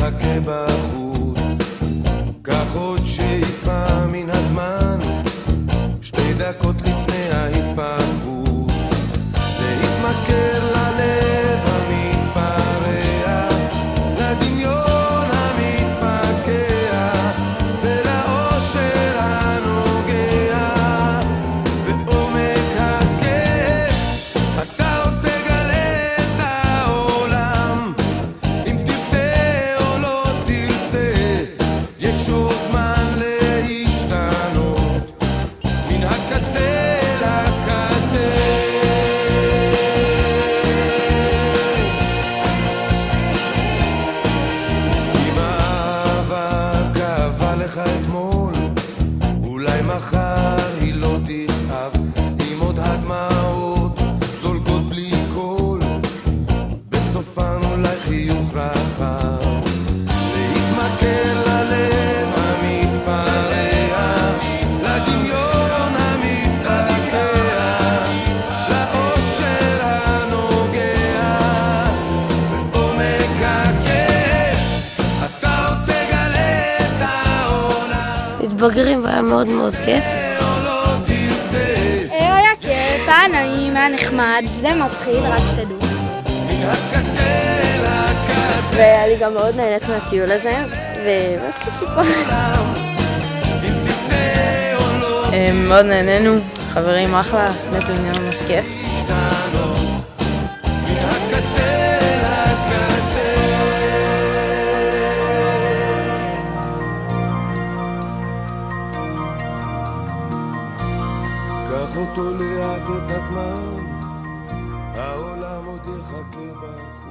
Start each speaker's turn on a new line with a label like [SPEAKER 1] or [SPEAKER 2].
[SPEAKER 1] מחכה בחוץ, קח עוד שאיפה מן הזמן, 2 דקות לפני ההתפרקות, להתמכר ללב המתפרע, לדמיון המתפקע, ולאושר הנוגע בעומק הכאב. אתה עוד תגלה את העולם, אם תרצה או לא תרצה, יש עוד זמן להשתנות מן הקצה לקצה. אם האהבה כאבה לך אתמול, אולי מחר היא לא תכאב, עם עוד הדמעות זולגות בלי קול, בסופן אולי חיוך רחב, להתמכר ללב המתפרע, לדמיון המתפקע, לאושר הנוגע בעומק הכאב. אתה עוד תגלה את העולם,
[SPEAKER 2] מתבגרים והיה מאוד מאוד כיף.
[SPEAKER 1] או לא תרצה,
[SPEAKER 3] היה כיף, היה נעים, היה נחמד, זה מפחיד, רק שתדעו.
[SPEAKER 1] מן הקצה לקצה.
[SPEAKER 2] והיה לי גם מאוד נהנית מהטיול הזה, ומאוד כיף לי פה.
[SPEAKER 1] אם תרצה או לא
[SPEAKER 2] מאוד נהנינו, חברים אחלה, סנפלינג היה ממש כיף.
[SPEAKER 1] תשתנות, מן הקצה לקצה. קח אותו לאט את הזמן, העולם עוד יחכה בחוץ.